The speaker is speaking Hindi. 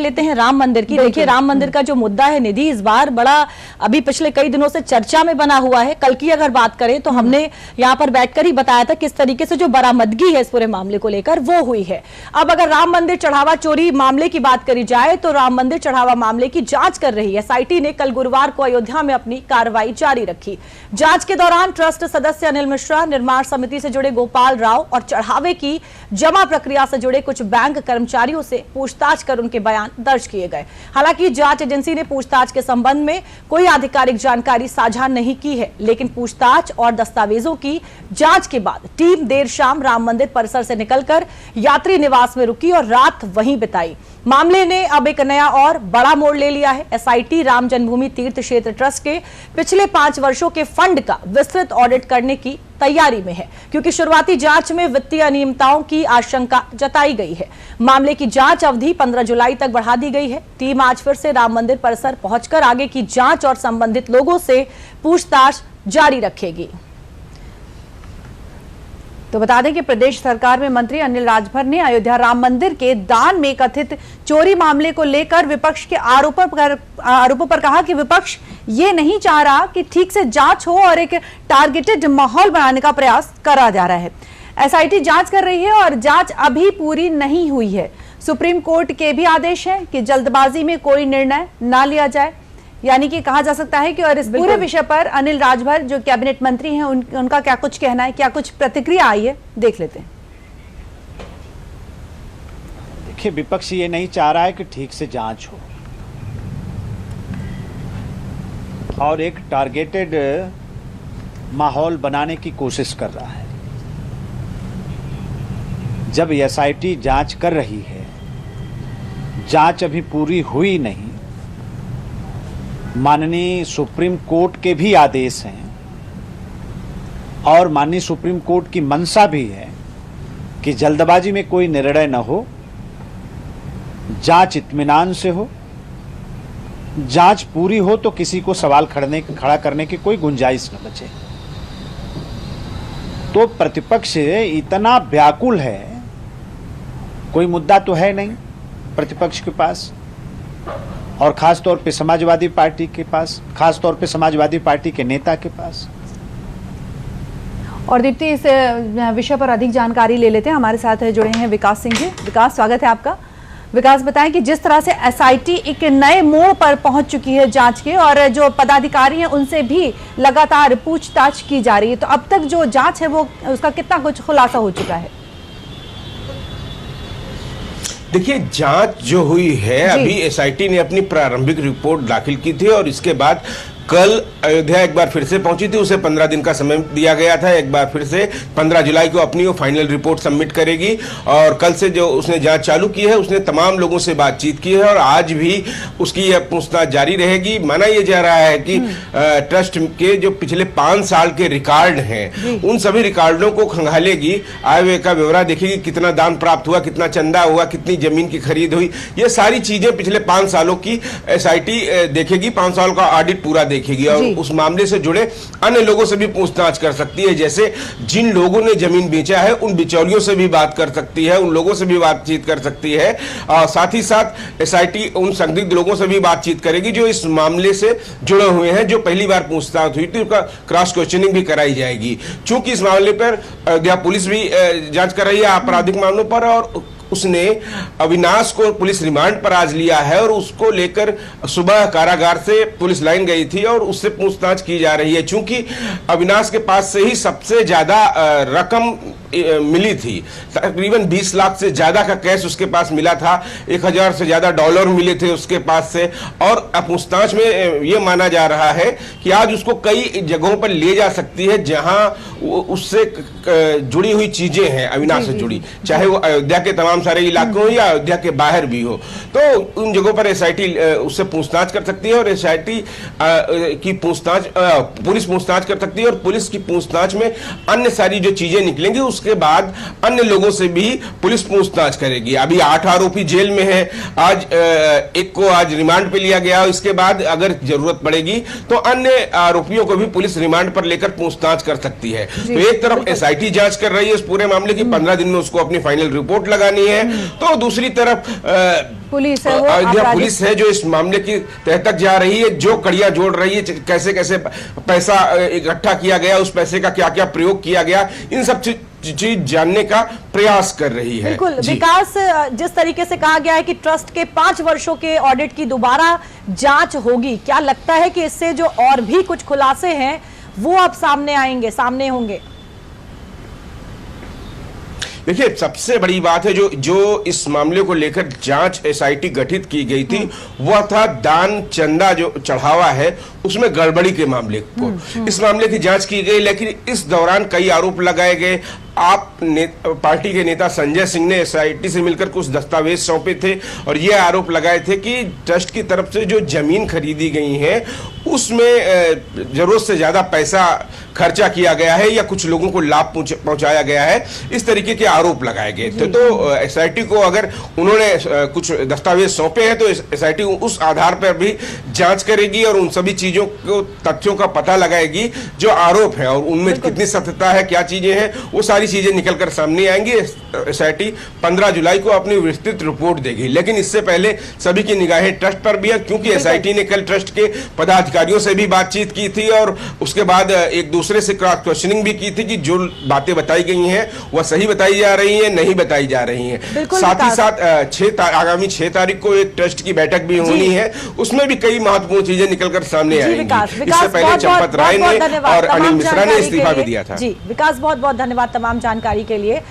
लेते हैं राम मंदिर की। देखिए, राम मंदिर का जो मुद्दा है निधि, इस बार बड़ा अभी पिछले कई दिनों से चर्चा में बना हुआ है। कल की अगर बात करें तो हमने यहाँ पर बैठकर ही बताया था किस तरीके से जो बरामदगी है इस पूरे मामले को लेकर वो हुई है। अब अगर राम मंदिर चढ़ावा चोरी मामले की बात करी जाए तो राम मंदिर चढ़ावा मामले की जांच कर रही एसआईटी ने कल गुरुवार को अयोध्या में अपनी कार्रवाई जारी रखी। जांच के दौरान ट्रस्ट सदस्य अनिल मिश्रा, निर्माण समिति से जुड़े गोपाल राव और चढ़ावे की जमा प्रक्रिया से जुड़े कुछ बैंक कर्मचारियों से पूछताछ कर उनके बयान दर्ज किए गए। हालांकि जांच एजेंसी ने पूछताछ के संबंध में कोई आधिकारिक जानकारी साझा नहीं की है, लेकिन पूछताछ और दस्तावेजों की जांच के बाद टीम देर शाम राम मंदिर परिसर से निकलकर यात्री निवास में रुकी और रात वहीं बिताई। मामले ने अब एक नया और बड़ा मोड़ ले लिया है। एसआईटी राम जन्मभूमि तीर्थ क्षेत्र ट्रस्ट के पिछले 5 वर्षों के फंड का विस्तृत ऑडिट करने की तैयारी में है, क्योंकि शुरुआती जांच में वित्तीय अनियमितताओं की आशंका जताई गई है। मामले की जांच अवधि 15 जुलाई तक बढ़ा दी गई है। टीम आज फिर से राम मंदिर परिसर पहुंचकर आगे की जांच और संबंधित लोगों से पूछताछ जारी रखेगी। तो बता दें कि प्रदेश सरकार में मंत्री अनिल राजभर ने अयोध्या राम मंदिर के दान में कथित चोरी मामले को लेकर विपक्ष के आरोपों पर कहा कि विपक्ष ये नहीं चाह रहा कि ठीक से जांच हो और एक टारगेटेड माहौल बनाने का प्रयास करा जा रहा है। एसआईटी जांच कर रही है और जांच अभी पूरी नहीं हुई है। सुप्रीम कोर्ट के भी आदेश है कि जल्दबाजी में कोई निर्णय ना लिया जाए, यानी कि कहा जा सकता है कि और इस पूरे विषय पर अनिल राजभर जो कैबिनेट मंत्री हैं उनका क्या कुछ कहना है, क्या कुछ प्रतिक्रिया आई है, देख लेते हैं। देखिए, विपक्ष ये नहीं चाह रहा है कि ठीक से जांच हो और एक टारगेटेड माहौल बनाने की कोशिश कर रहा है। जब एसआईटी जांच कर रही है, जांच अभी पूरी हुई नहीं, माननीय सुप्रीम कोर्ट के भी आदेश हैं और माननीय सुप्रीम कोर्ट की मंशा भी है कि जल्दबाजी में कोई निर्णय न हो, जांच इत्मीनान से हो। जांच पूरी हो तो किसी को सवाल खड़ा करने की कोई गुंजाइश न बचे। तो प्रतिपक्ष इतना व्याकुल है, कोई मुद्दा तो है नहीं प्रतिपक्ष के पास, और खास तौर पे समाजवादी पार्टी के पास, खास तौर पे समाजवादी पार्टी के नेता के पास। और दीप्ति, इस विषय पर अधिक जानकारी ले लेते हैं। हमारे साथ जुड़े हैं विकास सिंह जी। विकास, स्वागत है आपका। विकास, बताएं कि जिस तरह से एसआईटी एक नए मोड़ पर पहुंच चुकी है जांच के, और जो पदाधिकारी हैं उनसे भी लगातार पूछताछ की जा रही है, तो अब तक जो जांच है वो उसका कितना कुछ खुलासा हो चुका है? देखिए, जांच जो हुई है, अभी एसआईटी ने अपनी प्रारंभिक रिपोर्ट दाखिल की थी और इसके बाद कल अयोध्या एक बार फिर से पहुंची थी। उसे 15 दिन का समय दिया गया था। एक बार फिर से 15 जुलाई को अपनी वो फाइनल रिपोर्ट सबमिट करेगी और कल से जो उसने जांच चालू की है, उसने तमाम लोगों से बातचीत की है और आज भी उसकी यह पूछताछ जारी रहेगी। माना यह जा रहा है कि ट्रस्ट के जो पिछले 5 साल के रिकॉर्ड हैं, उन सभी रिकॉर्डों को खंगालेगी, आय व्यय का ब्यौरा देखेगी, कितना दान प्राप्त हुआ, कितना चंदा हुआ, कितनी जमीन की खरीद हुई, ये सारी चीजें पिछले 5 सालों की एसआईटी देखेगी। 5 साल का ऑडिट पूरा देखेगी और उस मामले से जुड़े अन्य लोगों से भी पूछताछ कर सकती है। जैसे जिन लोगों ने जमीन बेचा है उन बिचौलियों से भी बात कर सकती है, उन लोगों से भी बातचीत कर सकती है। साथ ही साथ एसआईटी उन संदिग्ध लोगों से भी बातचीत करेगी जो इस मामले से जुड़े हुए हैं, जो पहली बार पूछताछ हुई थी, उसका क्रॉस क्वेश्चनिंग भी कराई जाएगी। चूंकि इस मामले पर अयोध्या पुलिस भी जांच कर रही है आपराधिक मामलों पर, और उसने अविनाश को पुलिस रिमांड पर आज लिया है और उसको लेकर सुबह कारागार से पुलिस लाइन गई थी और उससे पूछताछ की जा रही है। चूंकि अविनाश के पास से ही सबसे ज्यादा रकम मिली थी, तकरीबन 20 लाख से ज्यादा का कैश उसके पास मिला था, 1000 से ज्यादा डॉलर मिले थे उसके पास से। और पूछताछ में यह माना जा रहा है कि आज उसको कई जगहों पर ले जा सकती है जहां उससे जुड़ी हुई चीजें हैं, अविनाश से जुड़ी, चाहे वो अयोध्या के तमाम सारे इलाकों हो या अयोध्या के बाहर भी हो। तो उन जगहों पर एसआईटी उससे पूछताछ कर सकती है और एसआईटी की पूछताछ पुलिस पूछताछ कर सकती है और पुलिस की पूछताछ में अन्य सारी जो चीजें निकलेंगी उसके बाद अन्य लोगों से भी पुलिस पूछताछ करेगी। अभी 8 आरोपी जेल में है, आज एक को आज रिमांड पे लिया गया, इसके बाद अगर जरूरत पड़ेगी तो अन्य आरोपियों को भी पुलिस रिमांड पर लेकर पूछताछ कर सकती है। तो एक तरफ एसआईटी जांच कर रही है इस पूरे मामले की, 15 दिन में उसको अपनी फाइनल रिपोर्ट लगानी है, तो दूसरी तरफ पुलिस है वो अयोध्या आपराधिक- पुलिस है जो इस मामले की तह तक जा रही है, जो कड़ियां जोड़ रही है, कैसे कैसे पैसा इकट्ठा किया गया, उस पैसे का क्या क्या प्रयोग किया गया, इन सब चीज जानने का प्रयास कर रही है। बिल्कुल जी। विकास, जिस तरीके से कहा गया है कि ट्रस्ट के 5 वर्षों के ऑडिट की दोबारा जांच होगी, क्या लगता है कि इससे जो और भी कुछ खुलासे हैं वो अब सामने होंगे? देखिए, सबसे बड़ी बात है जो इस मामले को लेकर जांच एसआईटी गठित की गई थी, वह था दान चंदा जो चढ़ावा है उसमें गड़बड़ी के मामले को। इस मामले की जांच की गई, लेकिन इस दौरान कई आरोप लगाए गए। पार्टी के नेता संजय सिंह ने एसआईटी से मिलकर कुछ दस्तावेज सौंपे थे और यह आरोप लगाए थे कि ट्रस्ट की तरफ से जो जमीन खरीदी गई है उसमें जरूरत से ज्यादा पैसा खर्चा किया गया है या कुछ लोगों को लाभ पहुंचाया गया है, इस तरीके के आरोप लगाए गए थे। तो एसआईटी को अगर उन्होंने कुछ दस्तावेज सौंपे हैं तो एसआईटी उस आधार पर भी जांच करेगी और उन सभी चीजों को, तथ्यों का पता लगाएगी जो आरोप है और उनमें कितनी सत्यता है, क्या चीजें हैं, वो सारी चीजें निकलकर सामने आएंगी। एसआईटी 15 जुलाई को अपनी विस्तृत रिपोर्ट देगी, लेकिन इससे पहले सभी की निगाहें ट्रस्ट पर भी है, क्योंकि एसआईटी ने कल ट्रस्ट के पदाधिकारियों से भी बातचीत की थी और उसके बाद एक दूसरे से क्रॉस क्वेश्चनिंग भी की थी कि जो बातें बताई गई हैं वह सही बताई जा रही हैं, नहीं बताई जा रही हैं। साथ ही साथ आगामी 6 तारीख को एक ट्रस्ट की बैठक भी होनी है, उसमें भी कई महत्वपूर्ण चीजें निकलकर सामने आएंगी। इससे पहले चंपत राय ने और अनिल मिश्रा ने इस्तीफा भी दिया था। जी विकास, बहुत बहुत धन्यवाद तमाम जानकारी के लिए।